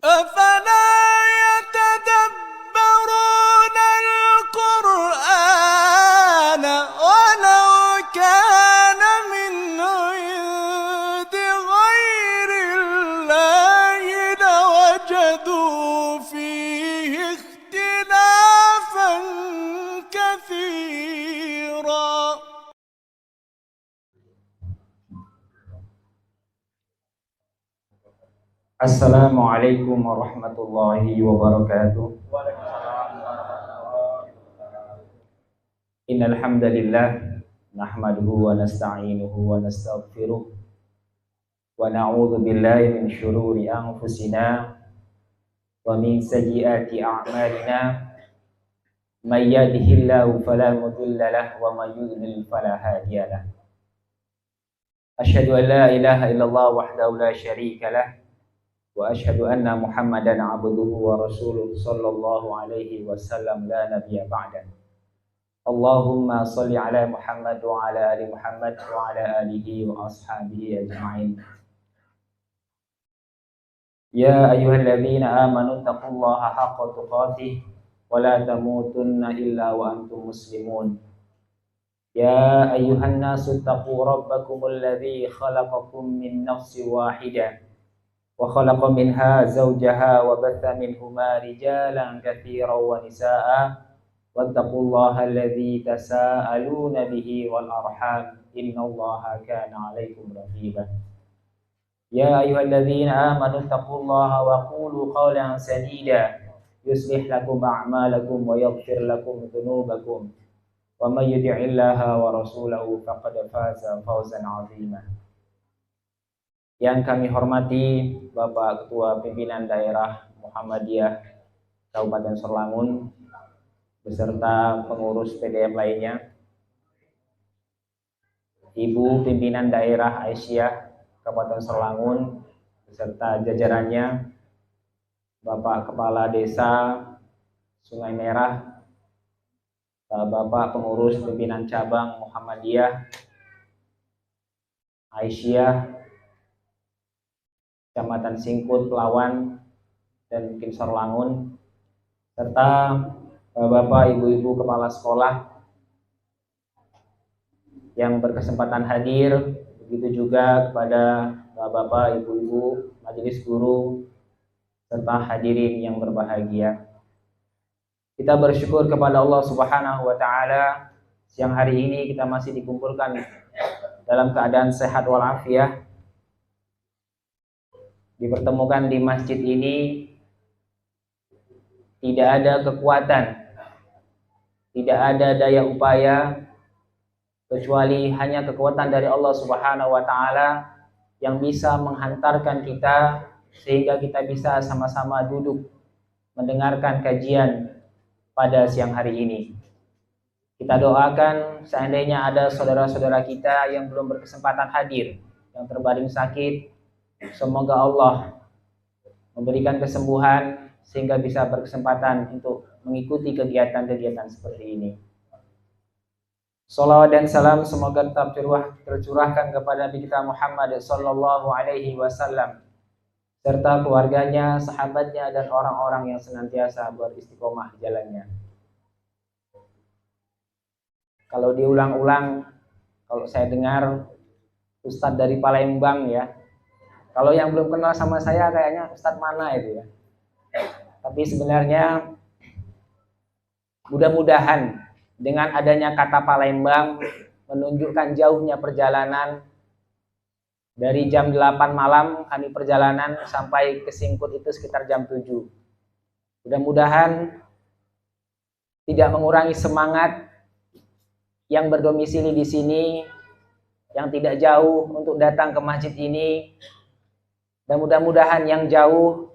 أفلا يتدبرون القرآن ولو كان من عند غير الله لوجدوا فيه اختلافا كثيرا. Assalamualaikum warahmatullahi wabarakatuh. Innal hamdalillah nahmaduhu wa nasta'inuhu wa nastaghfiruh wa na'udzu billahi min syururi anfusina wa min sayyiati a'malina. May yahdihillahu fala mudilla lahu wa may yudlil fala hadiya lahu. Asyhadu an la ilaha illallah wahdahu la syarika lahu wa asyhadu anna Muhammadan abduhu wa rasuluh sallallahu alaihi wasallam la nabiyya ba'da. Allahumma shalli ala Muhammad wa ala ali Muhammad wa ala alihi wa ashabihi ajma'in. Ya ayyuhalladzina amanu taqullaha haqqa tuqatih wa la tamutunna illa wa antum muslimun. Ya ayyuhan nasu taqu rabbakumul ladzi khalaqakum min nafsin wahidah wa khalaqa minha zawjaha wa batha minhuma rijalan katsiran wa nisaa'a wattaqullaha alladzi tasaaluna bihi wal arham innallaha kana 'alaikum raqiba. Ya ayyuhalladzina amanu taqullaha wa qulu qawlan sadida yuslih lakum a'malakum wa yaghfir lakum dhunubakum wa may yuti'illaha wa rasulahu faqad faza fawzan 'azima. Yang kami hormati Bapak Ketua Pimpinan Daerah Muhammadiyah Kabupaten Serlangun beserta pengurus PDM lainnya, Ibu Pimpinan Daerah Aisyah Kabupaten Serlangun beserta jajarannya, Bapak Kepala Desa Sungai Merah, Bapak Pengurus Pimpinan Cabang Muhammadiyah Aisyah Kecamatan Singkut, Pelawan, dan Kim Serlangun, serta Bapak Ibu-Ibu Kepala Sekolah yang berkesempatan hadir, begitu juga kepada Bapak Ibu-Ibu Majelis Guru serta hadirin yang berbahagia. Kita bersyukur kepada Allah Subhanahu wa Ta'ala, siang hari ini kita masih dikumpulkan dalam keadaan sehat walafiat, dipertemukan di masjid ini. Tidak ada kekuatan, tidak ada daya upaya, kecuali hanya kekuatan dari Allah Subhanahu wa Ta'ala yang bisa menghantarkan kita sehingga kita bisa sama-sama duduk mendengarkan kajian pada siang hari ini. Kita doakan seandainya ada saudara-saudara kita yang belum berkesempatan hadir, yang terbaring sakit, semoga Allah memberikan kesembuhan sehingga bisa berkesempatan untuk mengikuti kegiatan-kegiatan seperti ini. Salawat dan salam semoga tetap tercurahkan kepada Nabi kita Muhammad sallallahu alaihi wasallam serta keluarganya, sahabatnya, dan orang-orang yang senantiasa beristiqomah jalannya. Kalau diulang-ulang, kalau saya dengar Ustadz dari Palembang ya, kalau yang belum kenal sama saya kayaknya Ustadz mana itu ya. Tapi sebenarnya mudah-mudahan dengan adanya kata Palembang menunjukkan jauhnya perjalanan. Dari jam 8 malam kami perjalanan sampai ke Singkut itu sekitar jam 7. Mudah-mudahan tidak mengurangi semangat yang berdomisili di sini, yang tidak jauh untuk datang ke masjid ini. Dan mudah-mudahan yang jauh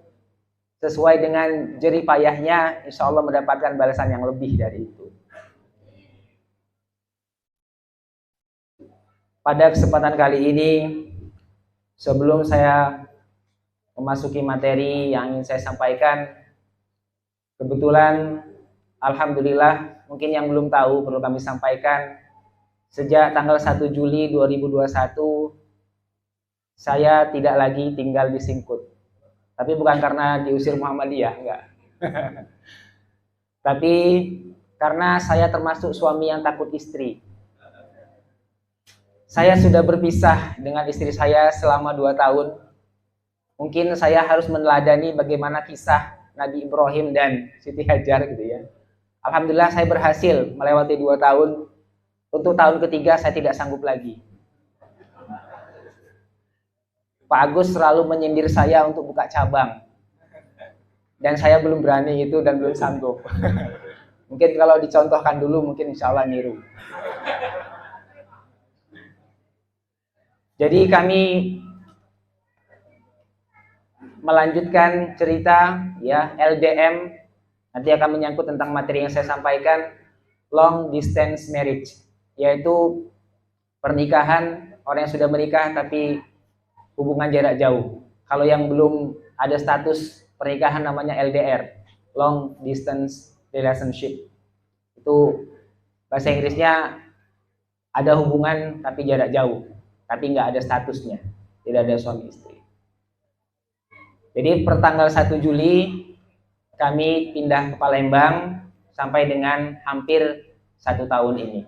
sesuai dengan jerih payahnya, insya Allah mendapatkan balasan yang lebih dari itu. Pada kesempatan kali ini, sebelum saya memasuki materi yang ingin saya sampaikan, kebetulan alhamdulillah, mungkin yang belum tahu perlu kami sampaikan, sejak tanggal 1 Juli 2021 saya tidak lagi tinggal di Singkut. Tapi bukan karena diusir Muhammadiyah, enggak. Tapi karena saya termasuk suami yang takut istri. Saya sudah berpisah dengan istri saya selama 2 tahun. Mungkin saya harus meneladani bagaimana kisah Nabi Ibrahim dan Siti Hajar gitu ya. Alhamdulillah saya berhasil melewati 2 tahun. Untuk tahun ketiga saya tidak sanggup lagi. Pak Agus selalu menyindir saya untuk buka cabang. Dan saya belum berani itu dan belum sanggup. Mungkin kalau dicontohkan dulu mungkin insya Allah niru. Jadi kami melanjutkan cerita ya LDM, nanti akan menyangkut tentang materi yang saya sampaikan, long distance marriage, yaitu pernikahan orang yang sudah menikah tapi hubungan jarak jauh. Kalau yang belum ada status pernikahan namanya LDR, long distance relationship. Itu bahasa Inggrisnya ada hubungan tapi jarak jauh, tapi nggak ada statusnya, tidak ada suami istri. Jadi per tanggal 1 Juli kami pindah ke Palembang sampai dengan hampir 1 tahun ini.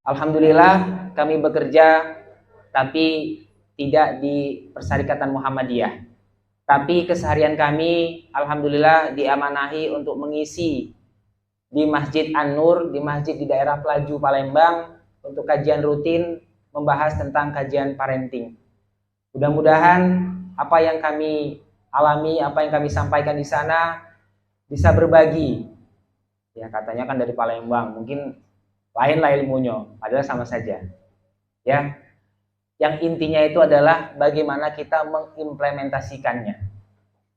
Alhamdulillah kami bekerja tapi tidak di Persyarikatan Muhammadiyah. Tapi keseharian kami alhamdulillah diamanahi untuk mengisi di Masjid An-Nur, di masjid di daerah Pelaju Palembang untuk kajian rutin membahas tentang kajian parenting. Mudah-mudahan apa yang kami alami, apa yang kami sampaikan di sana bisa berbagi. Ya katanya kan dari Palembang, mungkin lain-lain ilmunya, padahal sama saja. Ya. Yang intinya itu adalah bagaimana kita mengimplementasikannya.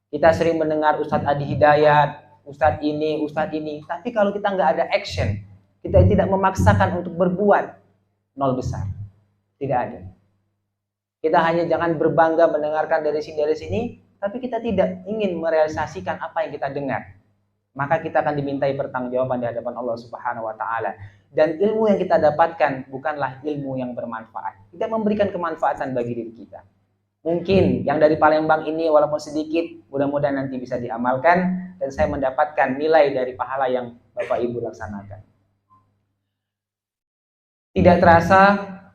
Kita sering mendengar Ustadz Adi Hidayat, Ustadz ini, tapi kalau kita nggak ada action, kita tidak memaksakan untuk berbuat, nol besar, tidak ada. Kita hanya jangan berbangga mendengarkan dari sini, tapi kita tidak ingin merealisasikan apa yang kita dengar. Maka kita akan dimintai pertanggungjawaban di hadapan Allah Subhanahu wa taala. Dan ilmu yang kita dapatkan bukanlah ilmu yang bermanfaat. Tidak memberikan kemanfaatan bagi diri kita. Mungkin yang dari Palembang ini walaupun sedikit, mudah-mudahan nanti bisa diamalkan dan saya mendapatkan nilai dari pahala yang Bapak Ibu laksanakan. Tidak terasa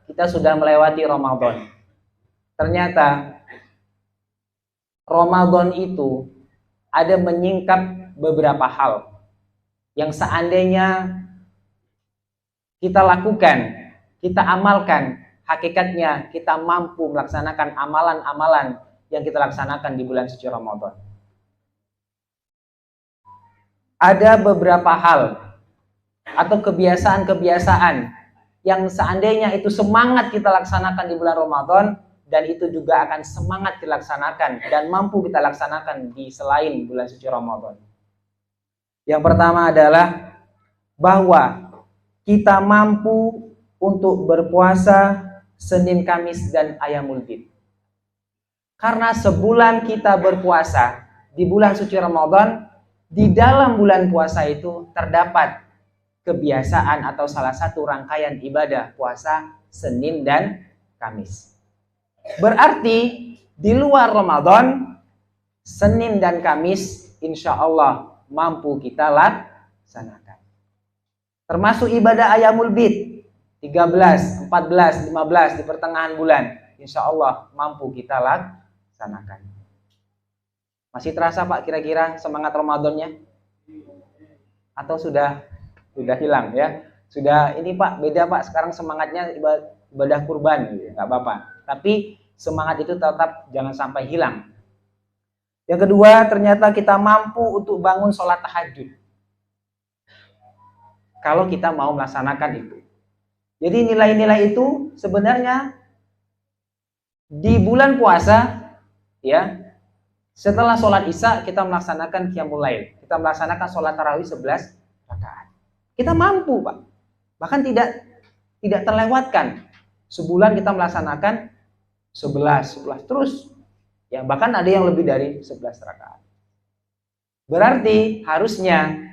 kita sudah melewati Ramadan. Ternyata Ramadan itu ada menyingkap beberapa hal yang seandainya kita lakukan, kita amalkan, hakikatnya kita mampu melaksanakan amalan-amalan yang kita laksanakan di bulan suci Ramadan. Ada beberapa hal atau kebiasaan-kebiasaan yang seandainya itu semangat kita laksanakan di bulan Ramadan, dan itu juga akan semangat dilaksanakan dan mampu kita laksanakan di selain bulan suci Ramadan. Yang pertama adalah bahwa kita mampu untuk berpuasa Senin, Kamis, dan Ayamul Bid. Karena sebulan kita berpuasa di bulan suci Ramadan, di dalam bulan puasa itu terdapat kebiasaan atau salah satu rangkaian ibadah puasa Senin dan Kamis. Berarti di luar Ramadan, Senin dan Kamis insya Allah mampu kita laksanakan. Termasuk ibadah Ayamul Bid 13, 14, 15 di pertengahan bulan, insya Allah mampu kita laksanakan. Masih terasa Pak kira-kira semangat Ramadannya? Atau sudah hilang ya? Sudah ini Pak, beda Pak, sekarang semangatnya ibadah kurban gitu, nggak apa-apa. Tapi semangat itu tetap jangan sampai hilang. Yang kedua, ternyata kita mampu untuk bangun sholat tahajud. Kalau kita mau melaksanakan itu. Jadi nilai-nilai itu sebenarnya di bulan puasa ya, setelah sholat isya kita melaksanakan qiyamul lail. Kita melaksanakan sholat tarawih 11 rakaat. Kita mampu Pak. Bahkan tidak terlewatkan. Sebulan kita melaksanakan 11 terus. Ya, bahkan ada yang lebih dari 11 rakaat. Berarti harusnya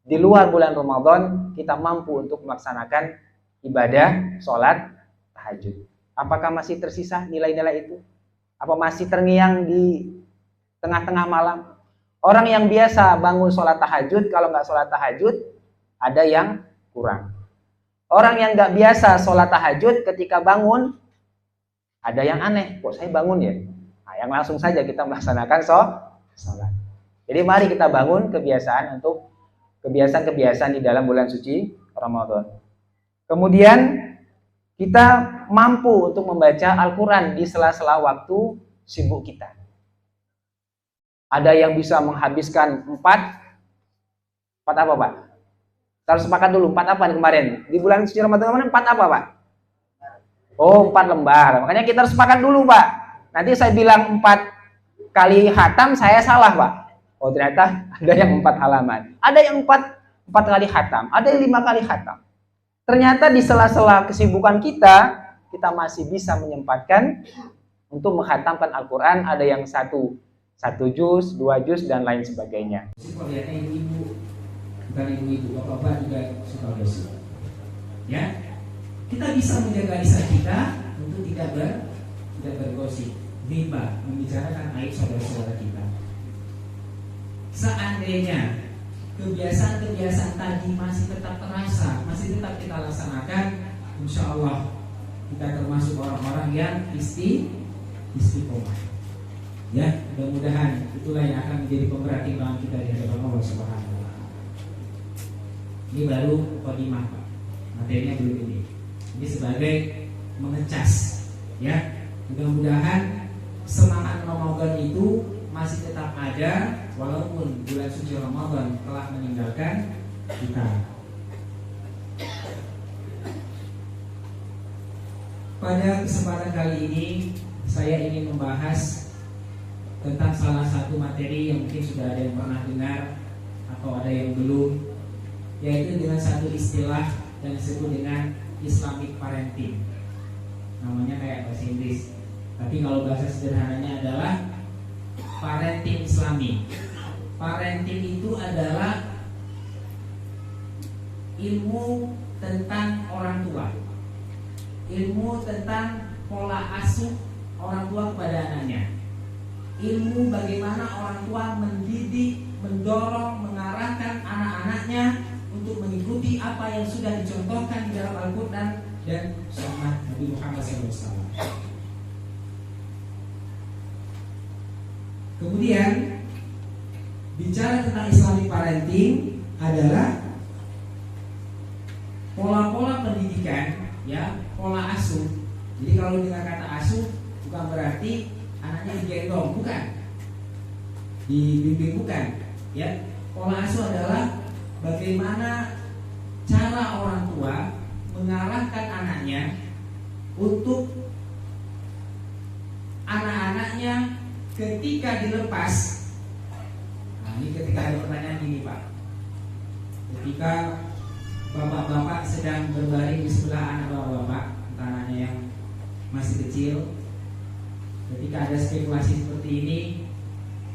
di luar bulan Ramadan kita mampu untuk melaksanakan ibadah sholat tahajud. Apakah masih tersisa nilai-nilai itu? Apa masih terngiang di tengah-tengah malam. Orang yang biasa bangun sholat tahajud, kalau nggak sholat tahajud, ada yang kurang. Orang yang nggak biasa sholat tahajud, ketika bangun, ada yang aneh. Kok saya bangun ya? Nah, yang langsung saja kita melaksanakan sholat. Jadi mari kita bangun kebiasaan untuk kebiasaan-kebiasaan di dalam bulan suci Ramadan. Kemudian kita mampu untuk membaca Al-Quran di sela-sela waktu sibuk kita. Ada yang bisa menghabiskan 4 apa Pak? Kita harus sepakat dulu, 4 apa nih kemarin? Di bulan suci Ramadan kemarin 4 apa Pak? Oh, 4 lembar. Makanya kita harus sepakat dulu Pak. Nanti saya bilang 4 kali khatam, saya salah Pak. Oh, ternyata ada yang 4 halaman. Ada yang 4 kali khatam. Ada yang 5 kali khatam. Ternyata di sela-sela kesibukan kita masih bisa menyempatkan untuk menghatamkan Al-Quran. Ada yang 1 juz, 2 juz, dan lain sebagainya. Kalau lihatnya ibu-ibu, bukan ibu-ibu, bapak-bapak juga suka gosip. Ya, kita bisa menjaga lisan kita untuk tidak bergosip, ghibah, membicarakan aib saudara-saudara kita. Seandainya kebiasaan-kebiasaan tadi masih tetap terasa, masih tetap kita laksanakan, insya Allah kita termasuk orang-orang yang istiqomah. Ya, mudah-mudahan itulah yang akan menjadi pemberat timbangan kita di hadapan Allah Subhanahu wa taala. Ini baru mukadimah, Pak. Materinya belum ini. Ini sebagai mengecas, ya. Mudah-mudahan semangat Ramadan itu masih tetap ada walaupun bulan suci Ramadan telah meninggalkan kita. Pada kesempatan kali ini saya ingin membahas tentang salah satu materi yang mungkin sudah ada yang pernah dengar atau ada yang belum, yaitu dengan satu istilah yang disebut dengan Islamic parenting. Namanya kayak bahasa Inggris, tapi kalau bahasa sederhananya adalah parenting Islami. Parenting itu adalah ilmu tentang orang tua, ilmu tentang pola asuh orang tua kepada anaknya, ilmu bagaimana orang tua mendidik, mendorong, mengarahkan anak-anaknya untuk mengikuti apa yang sudah dicontohkan di dalam Al-Quran dan Sunnah Nabi Muhammad SAW. Kemudian bicara tentang Islamic parenting adalah pola-pola pendidikan, ya, pola asuh. Jadi kalau dengan kata asuh bukan berarti anaknya digendong, bukan, dibimbing, bukan, ya. Pola asuh adalah bagaimana cara orang tua mengarahkan anaknya untuk anak-anaknya ketika dilepas. Nah, ini ketika ada pertanyaan gini Pak, ketika bapak-bapak sedang berbaring di sebelah anak bapak-bapak, anaknya yang masih kecil, ketika ada spekulasi seperti ini,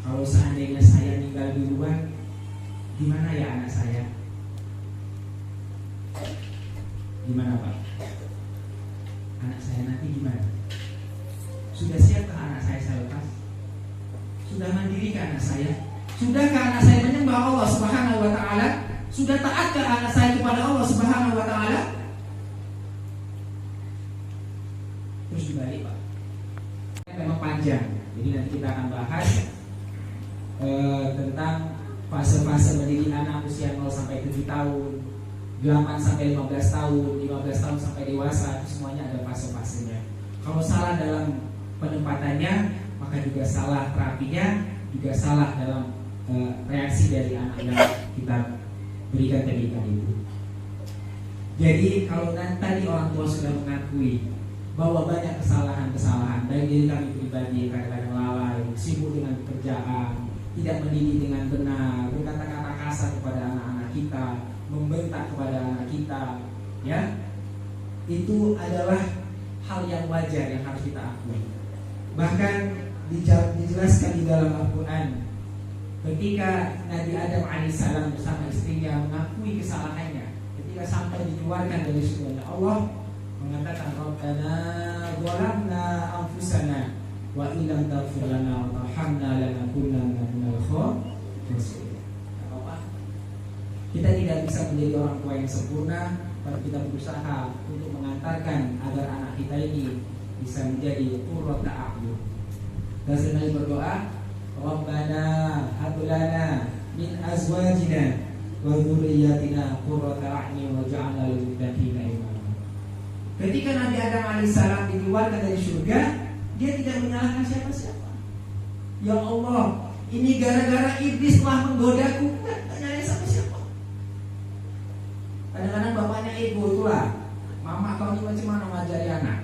kalau seandainya saya meninggal duluan, gimana ya anak saya? Gimana Pak? Anak saya nanti gimana? Sudah siapkah anak saya lepas? Sudah mandirikah anak saya? Sudahkah anak saya menyembah Allah Subhanahu wa taala? Sudah taatkah anak saya kepada Allah Subhanahu wa taala? Terus dibalik Pak. Memang panjang. Jadi nanti kita akan bahas tentang fase-fase mendidik anak usia 0 sampai 7 tahun, 8 sampai 15 tahun, 15 tahun sampai dewasa, itu semuanya ada fase-fasenya. Kalau salah dalam penempatannya, maka juga salah terapinya, juga salah dalam reaksi dari anak yang kita berikan pendidikan itu. Jadi kalau tadi orang tua sudah mengakui bahwa banyak kesalahan-kesalahan, baik diri kami pribadi kadang-kadang lalai, sibuk dengan pekerjaan, tidak mendidik dengan benar, berkata-kata kasar kepada anak-anak kita, membentak kepada anak kita, ya, itu adalah hal yang wajar yang harus kita akui. Bahkan dijelaskan di dalam Al-Quran, ketika Nabi Adam alaihissalam bersama istrinya mengakui kesalahannya, ketika sampai dikeluarkan dari surga, Allah mengatakan, Rabbana zalamna anfusana wa illam taghfir lana wa tarhamna lanakunanna Rasulullah. Gak apa-apa. Kita tidak bisa menjadi orang tua yang sempurna, tapi kita berusaha untuk mengantarkan agar anak kita ini bisa menjadi qurrata a'yun. Dan sering berdoa, Rabbana hab lana min azwajina wa dzurriyyatina qurrata a'yun waj'alna lil muttaqina imama. Ketika Nabi Adam alaihissalam dikeluarkan dari surga, dia tidak menyalahkan siapa-siapa. Ya Allah, ini gara-gara iblis telah menggodaku. Enggak nyalahin siapa-siapa. Kadang-kadang bapaknya ego itulah, mama kau ini macam mana mengajari anak?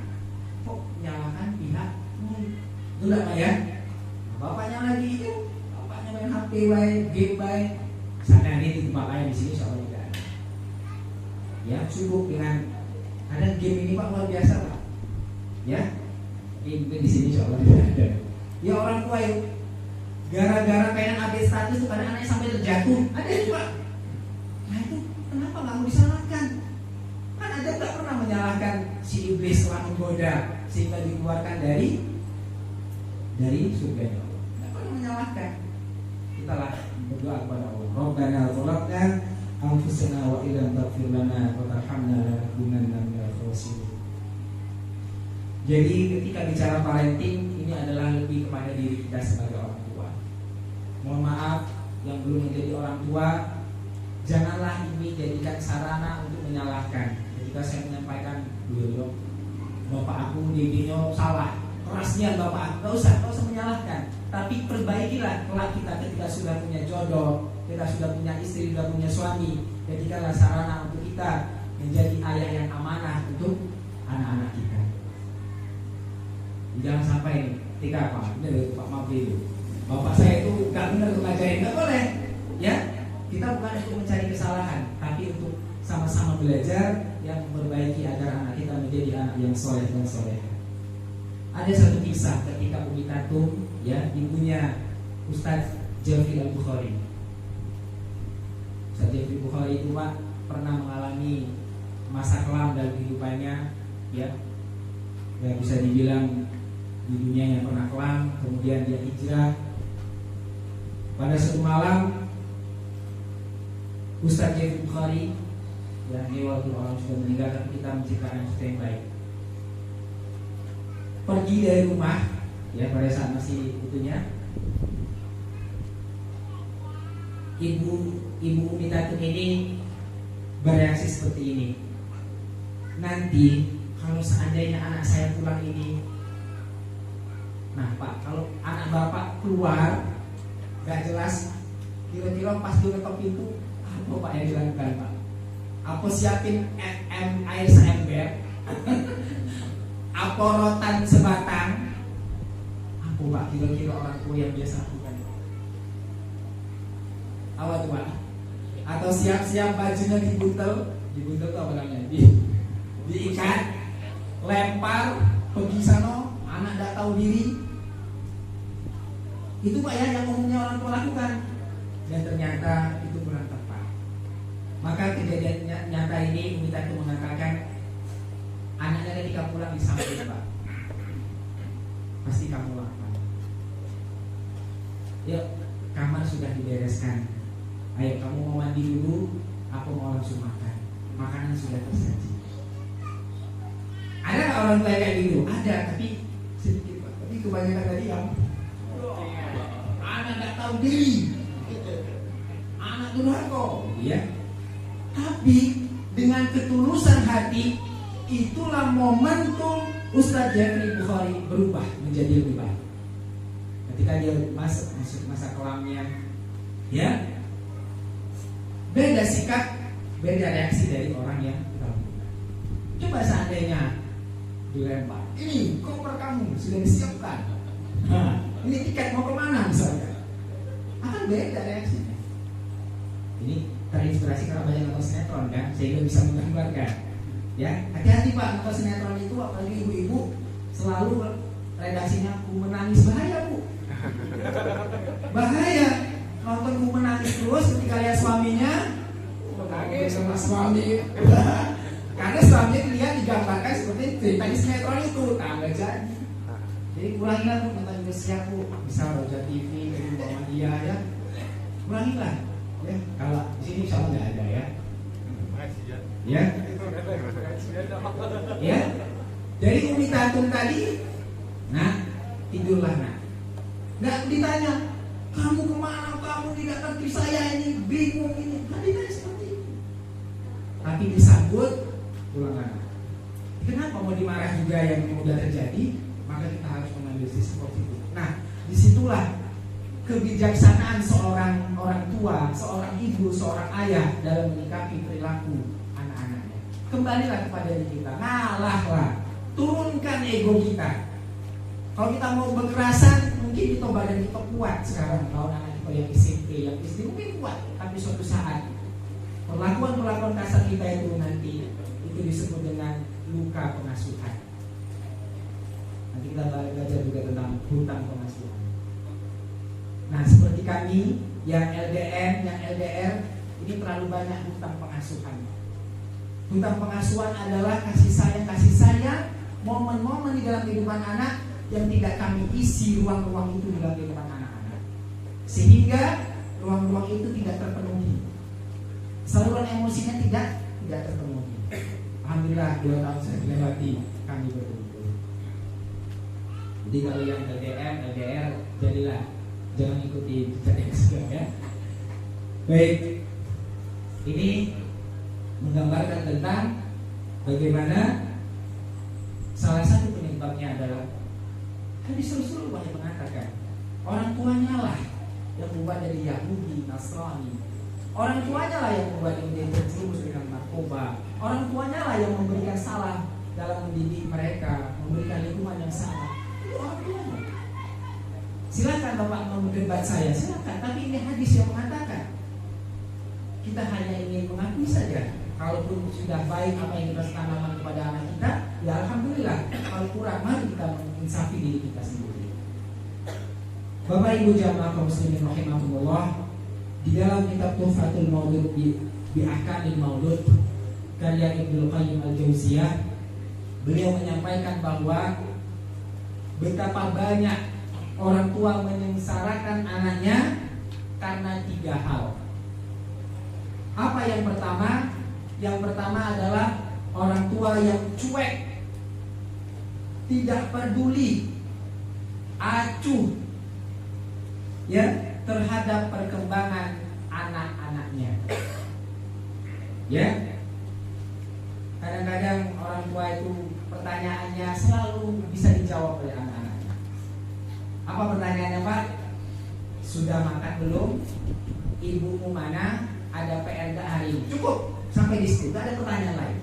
Kok menyalahkan pihak itu enggak ya? Bapaknya lagi itu, bapaknya main HP baik, game baik. Sana ini bapaknya di sini soalnya tidak ada. Ya, sibuk dengan ada game ini Pak luar biasa Pak. Ya, game di sini soalnya tidak ada. Ya orang tua yuk, gara-gara pengen update status itu kadang anaknya sampai terjatuh. Ada itu Pak. Nah itu kenapa nggak mau disalahkan? Kan ada nggak pernah menyalahkan si iblis telah menggoda sehingga dikeluarkan dari surganya Allah. Nggak pernah menyalahkan. Kita lah berdoa kepada Allah. Rabbana zalamna anfusana wa illam taghfir lana wa tarhamna lanakunanna minal khasirin. Jadi ketika bicara parenting ini adalah lebih kepada diri kita sebagai orang tua. Mohon maaf yang belum menjadi orang tua, janganlah ini jadikan sarana untuk menyalahkan. Ketika saya menyampaikan, dulu bapak aku didinya salah, kerasnya bapak aku, gak usah menyalahkan. Tapi perbaikilah kelak kita ketika sudah punya jodoh, kita sudah punya istri, sudah punya suami. Jadikanlah sarana untuk kita menjadi ayah yang amanah untuk anak-anak kita. Jangan sampai ketika Pak, ini Pak Mabdi itu, bapak saya itu gak benar untuk ngajarin, gak boleh. Ya, kita bukan untuk mencari kesalahan, tapi untuk sama-sama belajar yang memperbaiki agar anak kita menjadi anak yang soleh dan soleha. Ada satu kisah ketika Umi Katum, ya, ibunya Ustadz Jafri Al-Bukhari. Ustadz Jafri Al-Bukhari itu Pak pernah mengalami masa kelam dalam kehidupannya, ya bisa dibilang di dunia yang pernah kelam. Kemudian dia hijrah. Pada suatu malam Ustadz Jafri Bukhari, ya ini waktu orang sudah meninggal, tapi kita menciptakan sesuatu yang baik, pergi dari rumah, ya pada saat masih utuhnya. Ibu Umi Tatum ini bereaksi seperti ini. Nanti kalau seandainya anak saya pulang ini, nah Pak, kalau anak Bapak keluar gak jelas, kira-kira pas dia ketok pintu, apa Pak yang dilakukan Pak? Apa siapin air seember? Apa rotan sebatang? Apa Pak kira-kira orang tua yang biasa lakukan? Apa tuh Pak? Atau siap-siap bajunya dibuntel tuh apa namanya? Diikat, lempar, pergi sana, anak gak tahu diri. Itu Pak ya yang umumnya orang tua lakukan. Dan ternyata itu kurang tepat. Maka kejadian nyata ini Umi Tatum mengatakan, anaknya ketika pulang disampaikan Pak, pasti kamu lapar. Yuk, kamar sudah dibereskan. Ayo kamu mau mandi dulu, aku mau langsung makan. Makanan sudah tersaji. Ada nggak orang tua kayak gitu? Ada, tapi sedikit Pak. Tapi kebanyakan tadi yang anak nggak tahu diri, anak durhaka, ya. Tapi dengan ketulusan hati, itulah momentum Ustadz Jafri Bukhari berubah menjadi lebih baik. Ketika dia masuk masa kelamnya, ya, beda sikap, beda reaksi dari orang yang tahu. Coba seandainya dilempar, ini koper kamu sudah disiapkan, nah, ini tiket mau kemana misalnya, akan beda reaksinya. Ini terinspirasi karena banyak nonton sinetron kan, sehingga bisa menggambarkan. Ya, hati-hati Pak, nonton sinetron itu apalagi ibu-ibu selalu redaksinya ku menangis, bahaya Bu. Bahaya. Nonton ku menangis terus ketika lihat suaminya menangis sama suami. Karena suaminya dilihat digambarkan seperti cerita di sinetron itu, nggak jadi. Jadi kuranglah nonton siap Bu, misal Roja TV, Muhammadiyah ya. kurangilah ya. Kalau di sini insya Allah nggak ada ya. Ya. Ya. Dari Umi Tatum tadi, nah tidurlah nak. Nggak ditanya, kamu kemana? Kamu tidak ngerti saya ini, bingung ini. Nggak ditanya seperti itu. Tapi disambut, pulang anak. Kenapa mau dimarah juga yang mudah terjadi? Maka kita harus mengambil sisi positif. Nah, disitulah kebijaksanaan seorang orang tua, seorang ibu, seorang ayah dalam menyikapi perilaku anak-anaknya. Kembalilah kepada diri kita, ngalahlah, turunkan ego kita. Kalau kita mau berkerasan, mungkin kita badan kita kuat sekarang. Kalau anak kita yang SMP, yang SD mungkin kuat, tapi suatu saat perlakuan kasar kita itu nanti itu disebut dengan luka pengasuhan. Nanti kita belajar juga tentang hutang pengasuhan. Nah, seperti kami yang LDM, yang LDR, ini terlalu banyak hutang pengasuhan. Hutang pengasuhan adalah kasih sayang, momen-momen di dalam kehidupan anak yang tidak kami isi ruang-ruang itu di dalam kehidupan anak-anak, sehingga ruang-ruang itu tidak terpenuhi, saluran emosinya tidak terpenuhi. Alhamdulillah 2 tahun saya melewati kami betul-betul. Jadi kalau yang LDM, LDR, jadilah jangan ikuti jejak yang sudah ya. Baik, ini menggambarkan tentang bagaimana salah satu penyebabnya adalah hadis Rasul banyak mengatakan orang tuanya lah yang membuat dari Yahudi, Nasrani. Orang tuanya lah yang membuat menjadi terjerumus dengan narkoba. Orang tuanya lah yang memberikan salah dalam mendidik mereka, memberikan lingkungan yang salah. Itu orang tuanya. Silakan Bapak mau berdebat saya, silakan. Tapi ini hadis yang mengatakan kita hanya ingin mengakui saja. Kalaupun sudah baik apa yang kita tanamkan kepada anak kita, ya alhamdulillah. Kalau kurang, mari kita menginsafi diri kita sendiri. Bapak Ibu jamaah kaum muslimin rahimahumullah, di dalam kitab Tuhfatul Maulud bi Ahkamil Maulud karya Ibnu Qayyim Al-Jauziyah, beliau menyampaikan bahwa betapa banyak orang tua menyengsarakan anaknya karena 3 hal. Apa yang pertama? Yang pertama adalah orang tua yang cuek, tidak peduli, acuh ya terhadap perkembangan anak-anaknya. Ya. Kadang-kadang orang tua itu pertanyaannya selalu bisa dijawab oleh anak-anaknya. Apa pertanyaannya, Pak? Sudah makan belum? Ibumu mana? Ada PR gak hari ini? Cukup, sampai di situ, gak ada pertanyaan lain.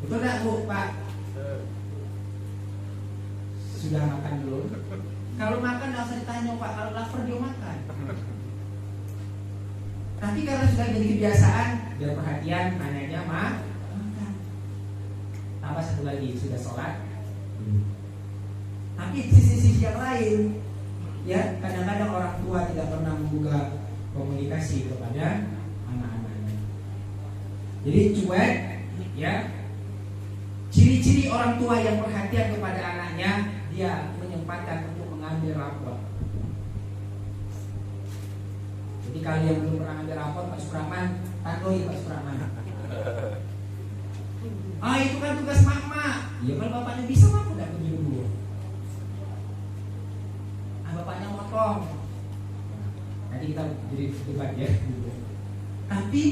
Betul gak Bu, Pak? Sudah makan belum? Kalau makan gak usah ditanya Pak, kalau lapar dia makan. Tapi karena sudah jadi kebiasaan, dia perhatian, nanyanya makan. Tambah satu lagi, sudah sholat? Tapi sisi-sisi yang lain, ya kadang-kadang orang tua tidak pernah membuka komunikasi kepada anak-anaknya. Jadi cuek, ya. Ciri-ciri orang tua yang perhatian kepada anaknya, dia menyempatkan untuk mengambil rapor. Jadi kalau yang belum pernah ambil rapor, Pak Supraman, tandoi Pak Supraman. Itu kan tugas mama. Ya kalau bapaknya bisa, mama udah pergi dulu. Bapaknya motong. Nanti kita jadi debat ya. Tapi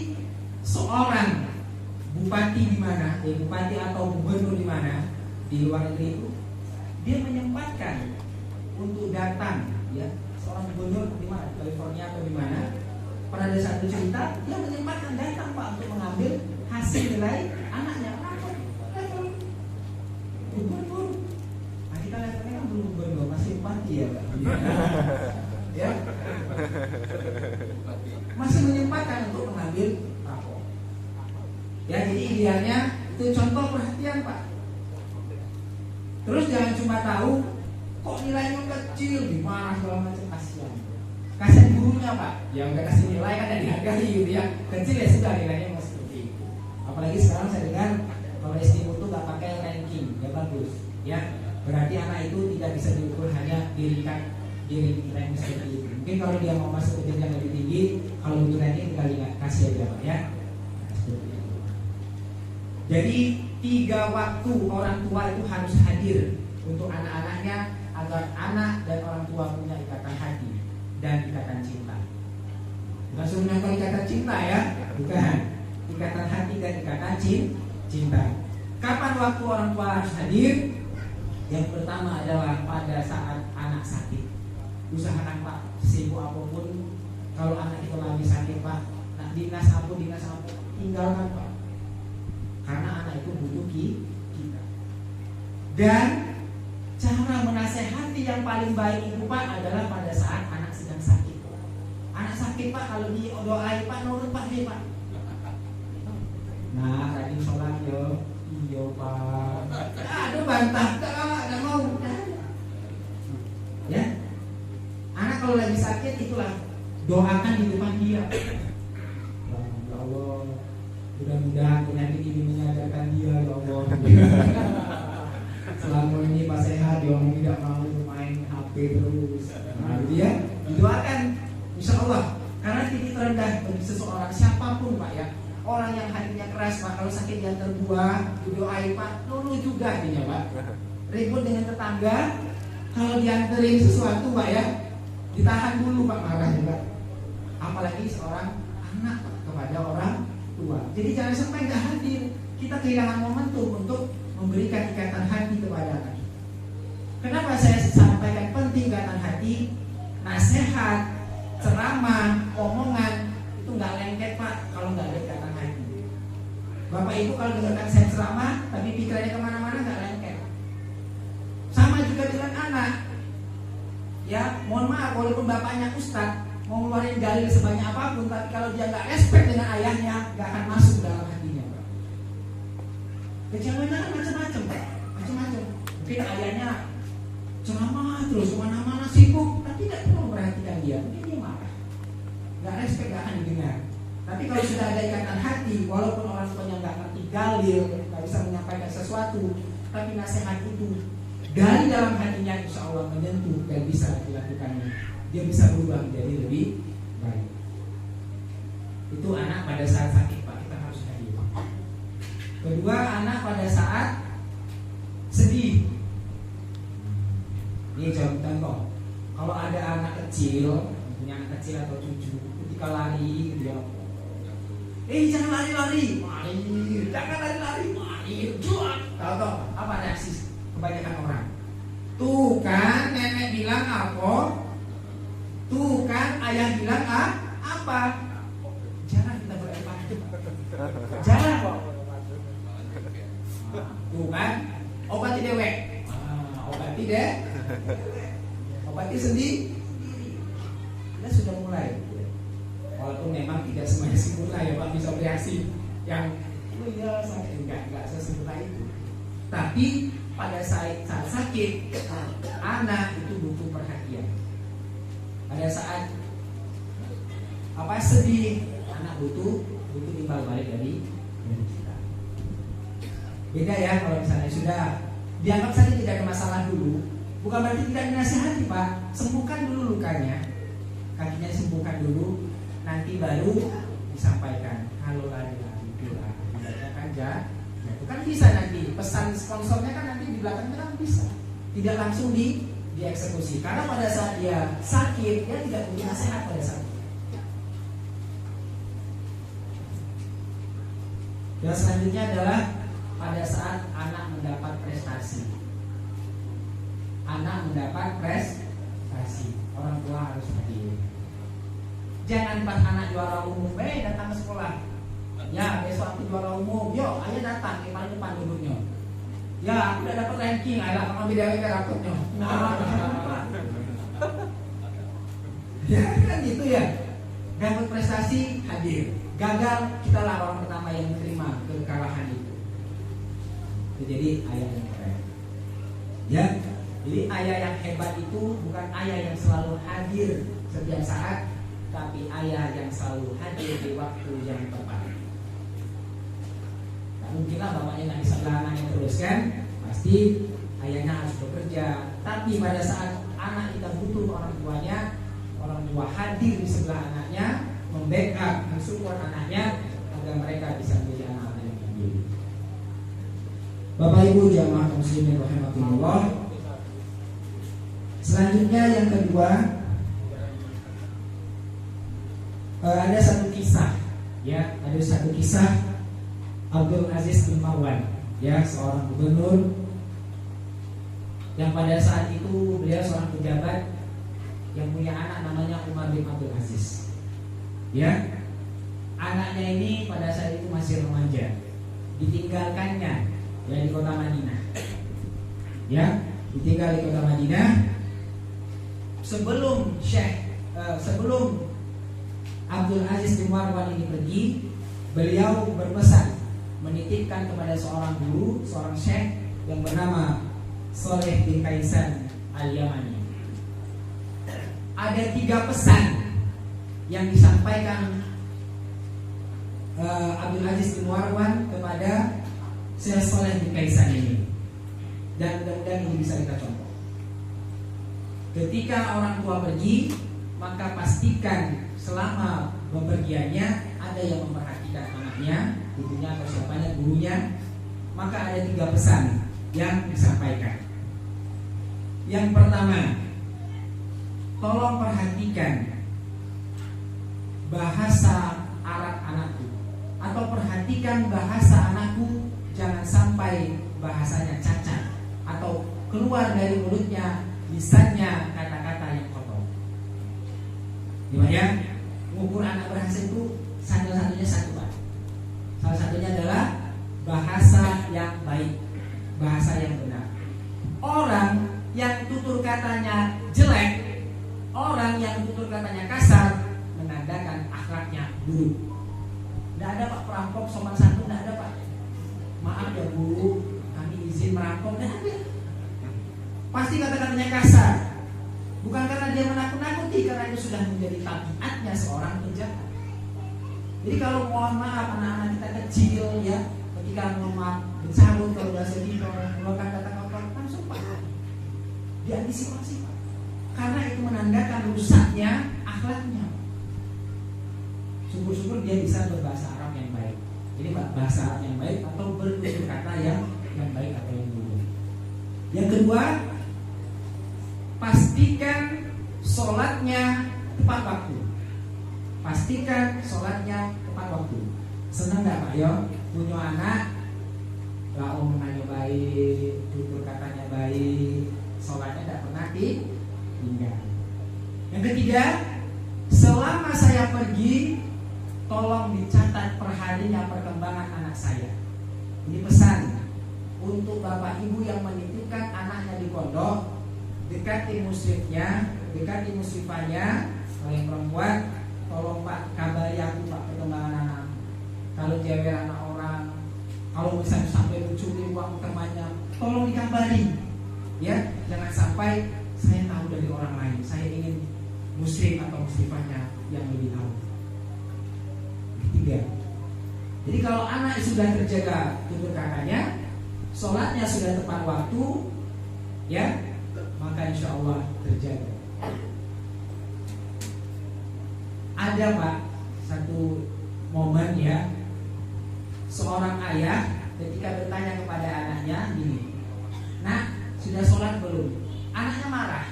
seorang bupati di mana, bupati atau gubernur di mana di luar negeri itu, dia menyempatkan untuk datang, ya. Seorang gubernur di mana, California atau di mana, pernah ada satu cerita, dia menyempatkan datang Pak untuk mengambil hasil nilai anaknya. Level gubernur. Nah kita levelnya kan belum gubernur, masih bupati ya Pak. Ya, masih menyempatkan untuk mengambil rapor. Ya, jadi idealnya itu contoh perhatian Pak. Terus jangan cuma tahu kok nilainya kecil, gimana segala macam, kasihan. Kasihan gurunya Pak, yang udah kasih nilai kan tidak dihargai gitu ya. Kecil ya sudah nilainya mau seperti itu. Apalagi sekarang saya dengar kalau SD itu nggak pakai ranking, ya bagus. Ya, berarti anak itu tidak bisa diukur hanya diri ranking seperti itu. Mungkin kalau dia mau masuk ke jenjang lebih tinggi, kalau butuh ranking tinggal kasih aja Pak ya. Jadi 3 waktu orang tua itu harus hadir untuk anak-anaknya agar anak dan orang tua punya ikatan hati dan ikatan cinta. Bukan suruh nempel ikatan cinta ya, bukan. Ikatan hati dan ikatan cinta. Kapan waktu orang tua harus hadir? Yang pertama adalah pada saat anak sakit. Usahakan Pak, sibuk apapun, kalau anak itu lagi sakit Pak, nak dinas apa, tinggalkan Pak. Karena anak itu butuh kita. Dan cara menasehati yang paling baik itu Pak adalah pada saat anak sedang sakit. Anak sakit Pak, kalau didoai Pak, nurut Pak dia Pak. Nah, rajin sholat yo, iyo Pak. Aduh bantah, tak mau. Ya, anak kalau lagi sakit itulah doakan di depan dia. Ya Allah, mudah-mudahan penyakit ini menyadarkan dia ya Allah. Selama ini Pak sehat, dia tidak mau main HP terus. Nah, gitu ya, didoakan, insya Allah. Karena titik terendah bagi seseorang siapapun Pak ya, orang yang hatinya keras Pak, kalau sakit yang terbuah, didoain Pak, dulu juga dia Pak. Ribut dengan tetangga, kalau dianterin sesuatu Pak ya, ditahan dulu Pak marahnya Pak. Apalagi seorang anak Pak, kepada orang tua. Jadi jangan sampai nggak hadir. Kita kehilangan momentum untuk memberikan ikatan hati kepada anak. Kenapa saya sampaikan penting ikatan hati? Nasihat, ceramah, omongan itu nggak lengket Pak kalau nggak ada ikatan hati. Bapak Ibu kalau dengarkan saya ceramah tapi pikirannya kemana-mana nggak lengket. Sama juga dengan anak. Ya, mohon maaf walaupun bapaknya ustadz mau ngeluarin dalil sebanyak apapun, tapi kalau dia nggak respect dengan ayahnya, nggak akan masuk dalam hatinya Pak. Kecewaannya kan macam-macam Pak, macam-macam. Mungkin ayahnya ceramah terus kemana-mana sibuk, tapi tidak perlu memperhatikan dia, mungkin dia marah. Nggak respect, nggak akan didengar. Tapi kalau sudah ada ikatan hati, walaupun orang tuanya nggak ngerti dalil, nggak bisa menyampaikan sesuatu, tapi nasihat itu dari dalam hatinya insya Allah menyentuh dan bisa dilakukannya. Dia bisa berubah menjadi lebih baik. Itu anak pada saat sakit Pak, kita harus hadir. Kedua, anak pada saat sedih. Ini contoh, kalau ada anak kecil, punya anak kecil atau cucu, ketika lari dia, jangan lari-lari, jangan lari-lari, jual. Tahu apa reaksi kebanyakan orang? Tuh kan nenek bilang apa? Tuh kan ayah bilang apa? Jangan kita berempati. Jangan kok. Tuh kan obati dewek. Obati deh. Obati sendiri. Kita sudah mulai. Walaupun memang tidak semuanya sempurna ya Pak, bisa bereaksi yang ya sakit enggak sesempurna itu. Tapi pada saat sakit anak itu butuh perhatian. Pada saat sedih anak butuh timbal balik dari kita. Beda ya kalau misalnya sudah dianggap saja tidak ada masalah dulu, bukan berarti tidak dinasihati Pak. Sembuhkan dulu lukanya, kakinya sembuhkan dulu, nanti baru disampaikan. Kalau lari-lari dibacakan itu kan bisa nanti pesan sponsornya kan nanti di belakangnya kan bisa, tidak langsung dieksekusi. Karena pada saat dia sakit dia tidak punya nasihat pada saat itu. Dan selanjutnya adalah pada saat anak mendapat prestasi. Anak mendapat prestasi, orang tua harus hadir. Jangan pas anak juara umum, datang ke sekolah. Ya besok aku juara umum, yo ayah datang ke paling depan duduknya. Ya aku udah dapat ranking, ayah akan ambil dari rapotnya. Ya kan gitu ya. Dapat prestasi hadir, gagal kita lah orang pertama yang menerima kekalahan itu. Jadi ayah yang keren. Ya, jadi ayah yang hebat itu bukan ayah yang selalu hadir setiap saat, tapi ayah yang selalu hadir di waktu yang tepat. Mungkinlah bapaknya nggak bisa anaknya terus kan, pasti ayahnya harus bekerja. Tapi pada saat anak kita butuh orang tua sebelah anaknya, membackup, mensupport anaknya agar mereka bisa menjadi anak-anak yang mandiri. Bapak Ibu jamaah muslimin rahimakumullah. Selanjutnya yang kedua, ada satu kisah, ya, ada satu kisah Abdul Aziz bin Marwan, ya, seorang gubernur yang pada saat itu beliau seorang pejabat yang punya anak namanya Umar bin Abdul Aziz. Ya, anaknya ini pada saat itu masih remaja, ditinggalkannya ya di kota Madinah. Ya, ditinggal di kota Madinah. Sebelum Abdul Aziz bin Marwan ini pergi, beliau berpesan menitipkan kepada seorang guru, seorang syekh yang bernama Saleh bin Kaisan Al-Yamani. Ada 3 pesan yang disampaikan Abdul Aziz bin Marwan kepada Syekh Saleh bin Kaisan ini, dan mudah-mudahan ini bisa kita contoh. Ketika orang tua pergi, maka pastikan selama bepergiannya ada yang memperhatikan anaknya, ibunya atau siapanya, gurunya. Maka ada 3 pesan yang disampaikan. Yang pertama, tolong perhatikan bahasa Arab anakku, atau perhatikan bahasa anakku, jangan sampai bahasanya cacat atau keluar dari mulutnya lisannya kata-kata yang kotor. Gimana ya? Mengukur anak berhasil itu satu-satunya satu, Pak. Salah satunya adalah bahasa yang baik, bahasa yang benar. Orang yang tutur katanya jelek, orang yang tutur katanya kasar, menandakan akhlaknya buruk. Tidak ada Pak perampok sopan santun, tidak ada Pak. Maaf ya Bu, kami izin merampok, tidak ada. Pasti kata-katanya kasar. Bukan karena dia menakut-nakuti, karena itu sudah menjadi tabiatnya seorang penjahat. Jadi kalau mohon maaf anak-anak kita kecil ya, ketika mohon maaf bersambut kalau bahasa kita mengeluarkan kata kotor, langsung Pak diantisipasi Pak. Karena itu menandakan rusaknya akhlaknya. Syukur-syukur dia bisa berbahasa Arab yang baik. Jadi bahasa Arab yang baik atau bertutur kata yang baik atau yang buruk. Yang kedua, pastikan sholatnya tepat waktu. Pastikan sholatnya tepat waktu. Senang gak Pak Yo? Punya anak, gak omongannya baik, tutur katanya baik, sholatnya tidak pernah ditinggal. Yang ketiga, selama saya pergi, tolong dicatat perharinya perkembangan anak saya. Ini pesan untuk bapak ibu yang menitipkan anaknya di pondok. Dekati musyrifnya, dekati musyrifahnya. Kalau yang perempuan, tolong Pak kabari aku Pak perkembangan anak. Kalau cewek anak orang, kalau misalnya sampai mencuri uang temannya, tolong dikabari. Ya, jangan sampai saya tahu dari orang lain. Saya ingin musyrif atau musyrifahnya yang lebih tahu. Ketiga, jadi kalau anak sudah terjaga tutur katanya, sholatnya sudah tepat waktu, ya, maka insya Allah terjaga. Ada Pak satu momen ya, seorang ayah ketika bertanya kepada anaknya gini, "Nak, sudah sholat belum?" Anaknya marah.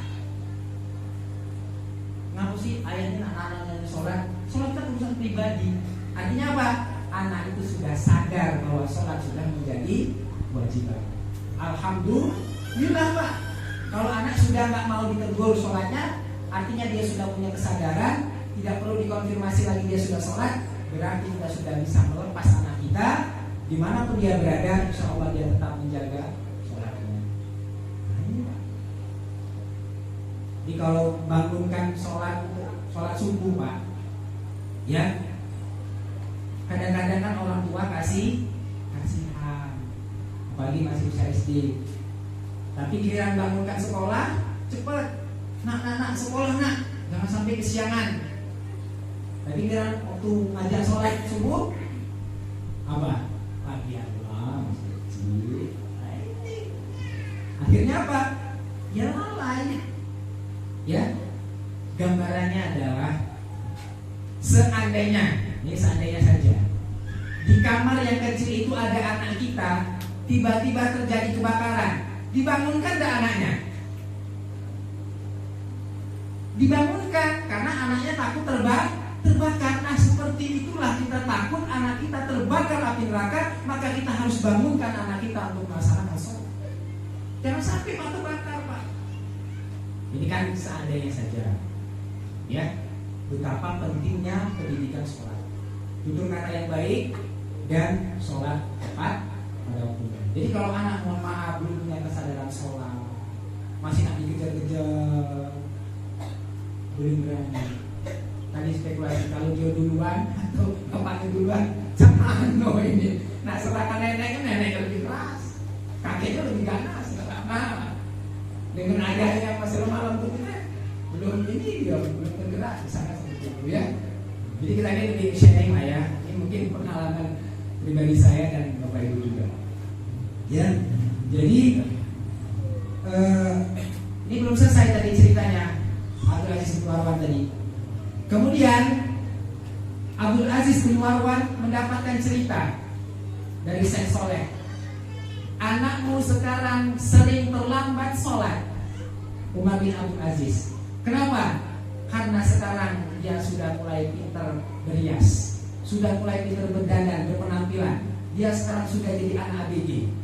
Ngapa sih ayahnya anak-anaknya sholat? Sholat kan urusan pribadi. Artinya apa? Anak itu sudah sadar bahwa sholat sudah menjadi kewajiban. Alhamdulillah Pak. Kalau anak sudah nggak mau ditegur sholatnya, artinya dia sudah punya kesadaran, tidak perlu dikonfirmasi lagi dia sudah sholat. Berarti kita sudah bisa melepas anak kita dimanapun dia berada, insya Allah dia tetap menjaga sholatnya. Nah, ini Pak. Jadi kalau bangunkan sholat subuh Pak, ya, kadang-kadang kan orang tua kasihan, apalagi masih usia SD. Tapi giliran bangunkan sekolah, cepet, nak sekolah nak, jangan sampai kesiangan. Tapi giliran waktu ngajak sholat subuh, apa? Pagi Allah masih kecil. Nah, ini akhirnya apa? Ya lalai. Ya, gambarannya adalah Seandainya, ini seandainya saja, di kamar yang kecil itu ada anak kita, tiba-tiba terjadi kebakaran, dibangunkan tidak anaknya? Dibangunkan, karena anaknya takut terbakar. Nah seperti itulah kita takut anak kita terbakar api neraka, maka kita harus bangunkan anak kita untuk melaksanakan sholat. Jangan sampai mata bakar, Pak. Ini kan seandainya saja, ya. Betapa pentingnya pendidikan sholat, tutur kata yang baik dan sholat tepat pada waktunya. Jadi kalau anak mohon maaf belum punya kesadaran sholat, masih nak dikejar-kejar, belum berani. Tadi spekulasi kalau dia duluan atau bapaknya duluan, jangan ini. Nah serahkan nenek lebih keras, kakeknya lebih ganas, nah, dengan ayahnya masih malam tuh belum ini dia belum tergerak di sana seperti itu ya. Jadi kita ini lebih sharing lah ya. Ini mungkin pengalaman pribadi saya dan bapak ibu juga. Ya, jadi ini belum selesai tadi ceritanya Abdul Aziz bin Marwan tadi. Kemudian Abdul Aziz bin Marwan mendapatkan cerita dari Syekh Soleh. Anakmu sekarang sering terlambat sholat. Umar bin Abdul Aziz. Kenapa? Karena sekarang dia sudah mulai pintar berias, sudah mulai pintar berdandan, berpenampilan. Dia sekarang sudah jadi anak ABG.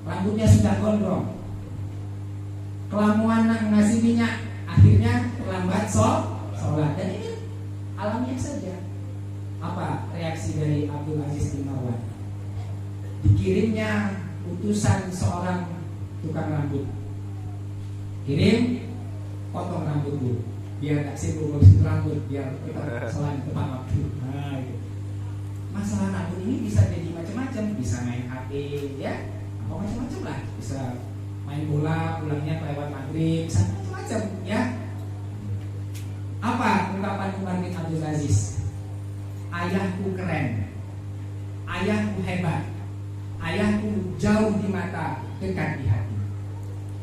Rambutnya sudah gondrong, kelamuan ngasih minyak, akhirnya terlambat sholat. Dan ini alamiah saja. Apa reaksi dari Abdul Aziz bin Marwan? Dikirimnya utusan seorang tukang rambut, kirim potong rambut dulu, biar gak sibuk ngurusin rambut, biar kita sholat tepat waktu. Nah, gitu. Masalah rambut ini bisa jadi macam-macam, bisa main HP, ya, apa macam-macam lah, bisa main bola, pulangnya kelewat maghrib, bisa macam-macam, ya. Apa ungkapan Umar bin Abdul Aziz? Ayahku keren, ayahku hebat, ayahku jauh di mata, dekat di hati.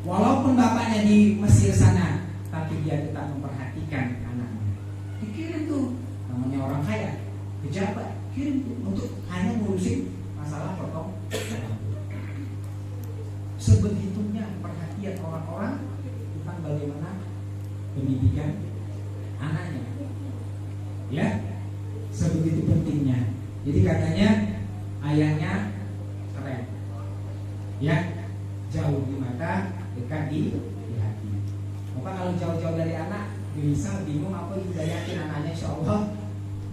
Walaupun bapaknya di Mesir sana, tapi dia tetap memperhatikan anaknya. Dikirim tuh, namanya orang kaya, pejabat, kirim tuh untuk hanya ngurusin masalah potong. Sebegitunya perhatian orang-orang tentang bagaimana pendidikan anaknya, ya, sebegitu pentingnya. Jadi katanya ayahnya keren, ya, jauh di mata, dekat di hati. Maka kalau jauh-jauh dari anak, bisa bingung apa juga yakin anaknya insya Allah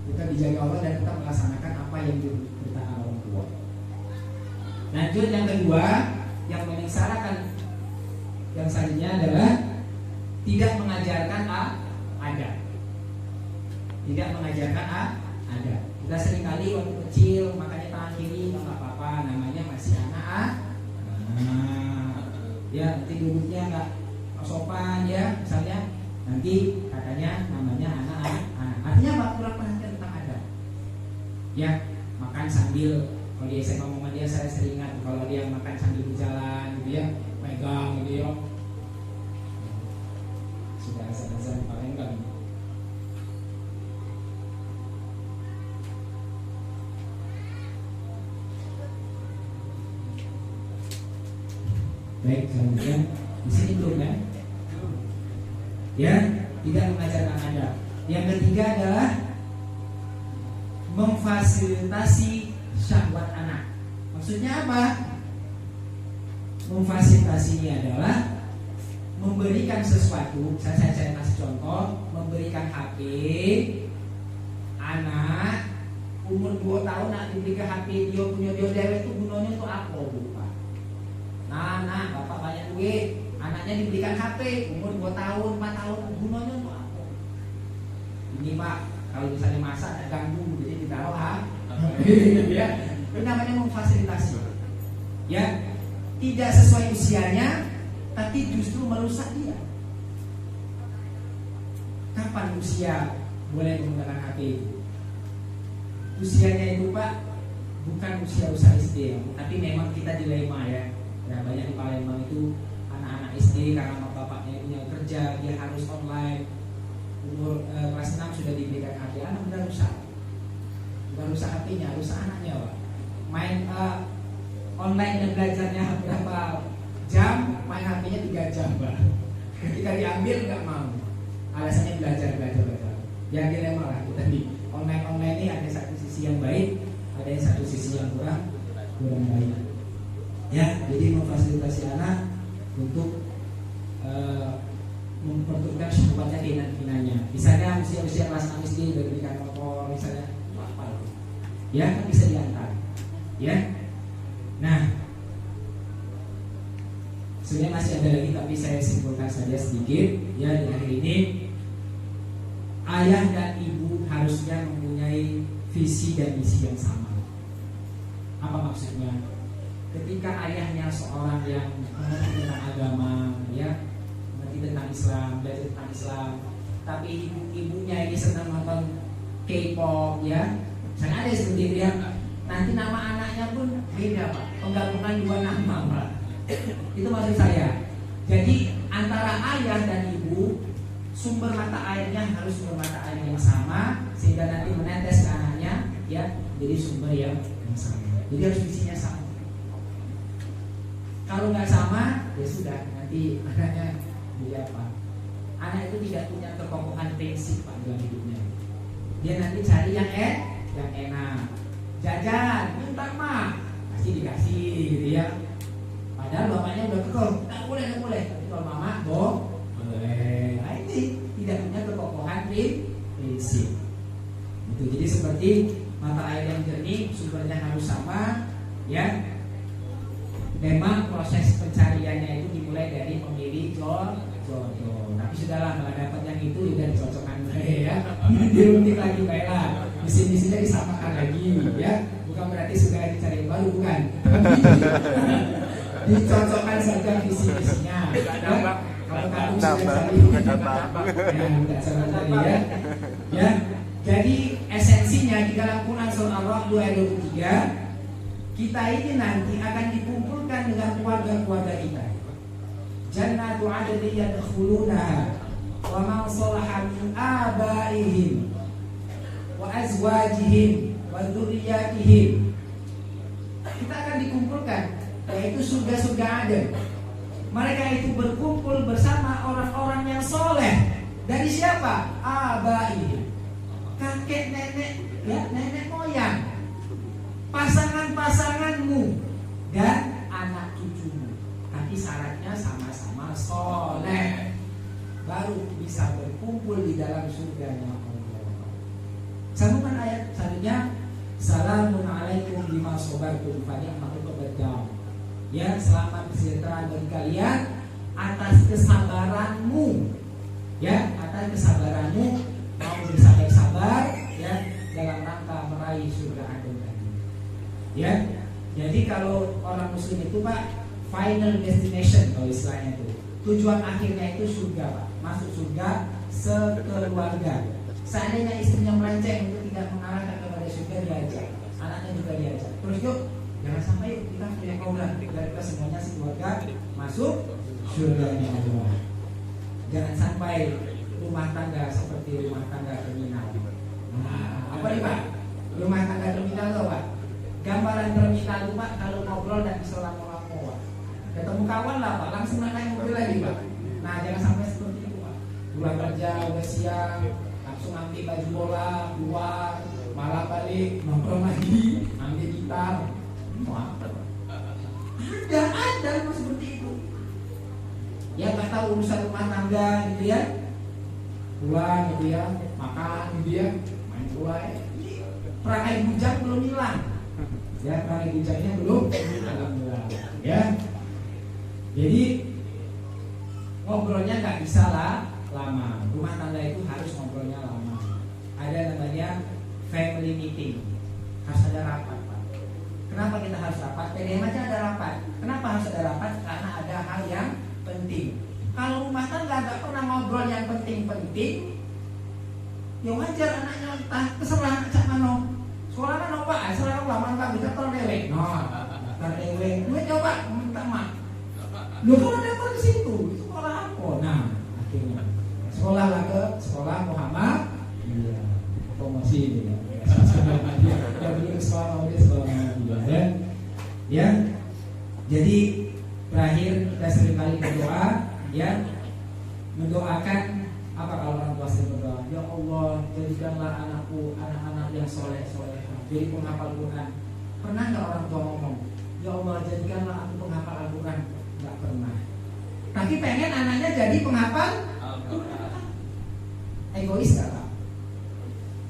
kita dijaga Allah dan kita melaksanakan apa yang diberitakan orang tua. Lanjut yang kedua, yang menyengsarakan yang selanjutnya adalah tidak mengajarkan adab. Tidak mengajarkan adab. Kita seringkali waktu kecil makanya tangan kiri nggak apa-apa, namanya masih anak. Ya nanti duduknya nggak sopan ya, misalnya nanti katanya namanya anak. Artinya apa? Kurang perhatian tentang adab. Ya, makan sambil, kalau di SMA Muhammadiyah saya sering ingat kalau dia makan sambil berjalan gitu ya, pegang gitu ya. Sudah azan paling enggak. Baik, selanjutnya di sini belum ya? Ya, tidak mengajarkan adab. Yang ketiga adalah memfasilitasi syahwat anak. Maksudnya apa? Memfasilitasi ini adalah memberikan sesuatu. Saya kasih contoh, memberikan HP anak umur 2 tahun nak diberikan HP dia punya dewe itu gunanya itu apa, lupa. Nah, bapak banyak duit, anaknya diberikan HP umur 2 tahun, 4 tahun, gunanya itu apa? Ini Pak, kalau misalnya masak ada ganggu, jadi ditaruh ya. Itu namanya memfasilitasi. Ya, tidak sesuai usianya, tapi justru merusak dia. Kapan usia boleh menggunakan HP itu? Usianya itu Pak, bukan usia SD, tapi memang kita dilema ya. Ya banyak di Palembang itu anak-anak SD karena bapaknya punya kerja, dia harus online. Umur kelas 6 sudah diberikan rusak. Bukan rusak hatinya, rusak anaknya, Pak. Main online dan belajarnya berapa jam, main HP-nya 3 jam, Pak. Ketika diambil nggak mau, alasannya belajar. Ya akhirnya malah kita di online ini ada satu sisi yang baik, ada yang satu sisi yang kurang baik. Ya, jadi memfasilitasi anak untuk mempertukarkan syahwatnya keinginannya. Misalnya usia kelas 6 SD diberikan motor, misalnya apa? Ya, kan bisa diantar. Ya. Nah, sebenarnya masih ada lagi tapi saya simpulkan saja sedikit. Ya, di hari ini ayah dan ibu harusnya mempunyai visi dan misi yang sama. Apa maksudnya? Ketika ayahnya seorang yang mengerti tentang agama, ya, mengerti tentang Islam, belajar tentang Islam, tapi ibunya ini senang nonton K-pop, ya, jangan ada seperti itu ya. Nanti nama anaknya pun beda, Pak. Penggabungan 2 nama, Pak. Itu maksud saya. Jadi antara ayah dan ibu, sumber mata airnya harus sumber mata air yang sama, sehingga nanti menetes ke anaknya, ya, jadi sumber yang sama. Jadi harus visinya sama. Kalau nggak sama, ya sudah, nanti anaknya jadi apa? Anak itu tidak punya kekokohan prinsip, Pak, dalam hidupnya. Dia nanti cari yang enak. Jajan, minta mah, pasti dikasih, gitu ya. Padahal bapaknya udah kekeh, nggak boleh. Tapi kalau mama, boleh. Nah, ini tidak punya kekokohan prinsip. Itu jadi seperti mata air yang jernih, sumbernya harus sama, ya. Memang proses pencariannya itu dimulai dari memilih jodoh. Tapi sudahlah, kalau dapat yang itu udah dicocokkan, ya. Diruntik lagi, baiklah. Misi-misinya disamakan lagi, ya. Bukan berarti sudah dicari yang baru, bukan. Dicocokkan saja visi-misinya. Ya. Kalau kamu sudah cari, tidak salah tadi, ya. Ya. Jadi esensinya di dalam Quran surah Al-Ra'd 2:23, kita ini nanti akan dikumpulkan dengan keluarga-keluarga kita. Jannatu 'adnin yadkhulunaha wa man salaha min abaihim wa azwajihim wa dzurriyyatihim. Kita akan dikumpulkan, yaitu surga-surga Aden. Mereka itu berkumpul bersama orang-orang yang soleh. Dari siapa? Abaihim, kakek nenek, ya, nenek moyang, pasangan-pasanganmu dan anak cucumu. Tapi syaratnya sama-sama soleh, baru bisa berkumpul di dalam surganya Allah. Sambungan ayat selanjutnya, Salamun alaikum bima sabartum fa ni'mal uqbah. Ya, selamat kesejahteraan bagi kalian atas kesabaranmu. Ya, atas kesabaranmu mau bersabar-sabar, ya, dalam rangka meraih surga Aden tadi. Ya, jadi kalau orang muslim itu, Pak, final destination kalau istilahnya itu, tujuan akhirnya itu surga, Pak. Masuk surga sekeluarga. Seandainya istrinya melenceng untuk tidak mengarahkan kepada surga, diajak, anaknya juga diajak. Terus yuk, jangan sampai kita punya kaulah, biar kita semuanya sekeluarga masuk surganya Allah. Jangan sampai rumah tangga seperti rumah tangga terminal. Nah, apa nih, Pak? Rumah tangga terminal itu, Pak? Gambaran terminal itu, Pak, kalau ngobrol dan bisa lama-lama, Pak. Ketemu kawan lah, Pak, langsung naik mobil lagi, Pak. Nah, jangan sampai seperti itu, Pak. Pulang kerja udah siang, langsung ambil baju bola, keluar, malah balik, nongkrong lagi, ambil gitar. Mau apa, Pak? Ada yang seperti itu. Ya, nggak tahu urusan rumah tangga gitu ya. Pulang gitu ya, makan gitu ya, main bola ya. Perangai bujang belum hilang. Ya, perangai bujangnya belum hilang. Ya. Jadi ngobrolnya nggak bisa lah lama. Rumah tangga itu harus ngobrolnya lama. Ada namanya family meeting. Harus ada rapat, Pak. Kenapa kita harus rapat? PDM aja ada rapat. Kenapa harus ada rapat? Karena ada hal yang penting. Kalau rumah tangga nggak pernah ngobrol yang penting-penting, ya wajar anaknya entah keserah cak mano. Sekolah kan Pak, sekolah lama nggak bisa terlewek. Terlewek, gue coba minta maaf. Lu kalau datang ke situ, sekolah apa? Nah, akhirnya sekolah lah ke sekolah Muhammad. Iya, promosi ini. jadikanlah anakku anak-anak yang soleh, jadi penghafal Quran. Pernah nggak orang tua ngomong, ya Allah jadikanlah aku penghafal Al-Quran? Nggak pernah. Tapi pengen anaknya jadi penghafal Al-Quran. Egois nggak Pak?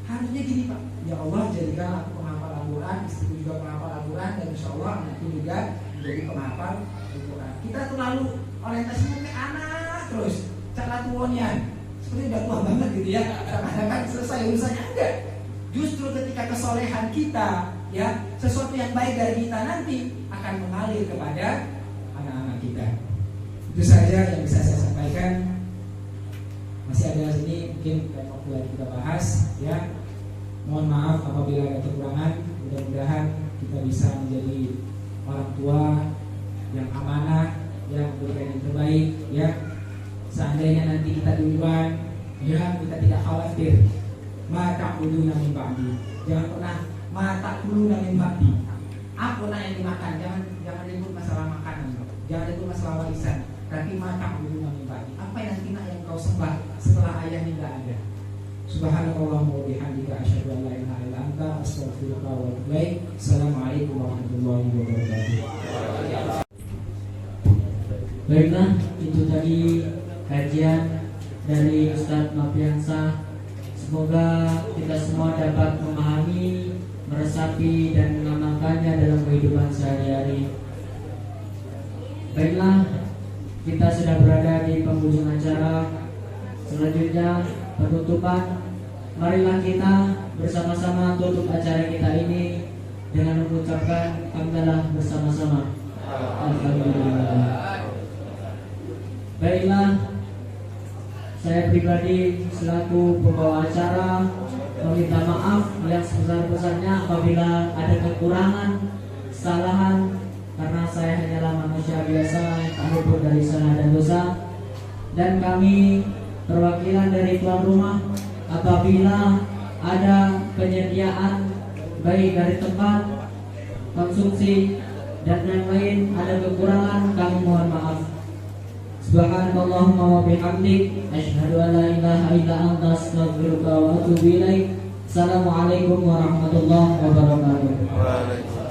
Harusnya gini Pak, ya Allah jadikanlah aku penghafal Al-Quran, istriku juga penghafal Al-Quran, dan insya Allah anakku juga menjadi penghafal Al-Quran. Kita terlalu orientasinya ke anak terus, cara tuanya seperti udah tua banget gitu ya, kadang-kadang selesai urusannya. Enggak. Justru ketika kesolehan kita, ya sesuatu yang baik dari kita nanti akan mengalir kepada anak-anak kita. Itu saja yang bisa saya sampaikan. Masih ada sini mungkin waktu yang kita bahas, ya. Mohon maaf apabila ada kekurangan. Mudah-mudahan kita bisa menjadi orang tua yang amanah, yang memberikan yang terbaik, ya. Seandainya nanti kita duluan, ya kita tidak khawatir. Mata ulu min ba'di. Jangan pernah mata ulu min ba'di. Apa yang dimakan? Jangan ribut masalah makanan, jangan ribut masalah warisan. Tapi mata ulu min ba'di. Apa yang nanti yang kau sembah setelah ayah tidak ada? Subhanallah wa bihamdika asyhadu an la ilaha illa anta astaghfiruka wa atubu ilaik. Assalamualaikum warahmatullahi wabarakatuh. Baiklah, itu tadi kajian dari Ustadz Nopiansa. Semoga kita semua dapat memahami, meresapi, dan mengamalkannya dalam kehidupan sehari-hari. Baiklah, kita sudah berada di penghujung acara. Selanjutnya penutupan. Marilah kita bersama-sama tutup acara kita ini dengan mengucapkan hamdalah bersama-sama. Alhamdulillah. Baiklah, saya pribadi selaku pembawa acara meminta maaf yang sebesar-besarnya apabila ada kekurangan, kesalahan, karena saya hanyalah manusia biasa yang tak luput dari salah dan dosa. Dan kami perwakilan dari tuan rumah, apabila ada penyediaan baik dari tempat konsumsi dan yang lain ada kekurangan, kami mohon maaf. Subhanallahumma wa bihamdik asyhadu an la ilaha illa anta astaghfiruka wa atubu ilaik. Assalamualaikum warahmatullahi wabarakatuh.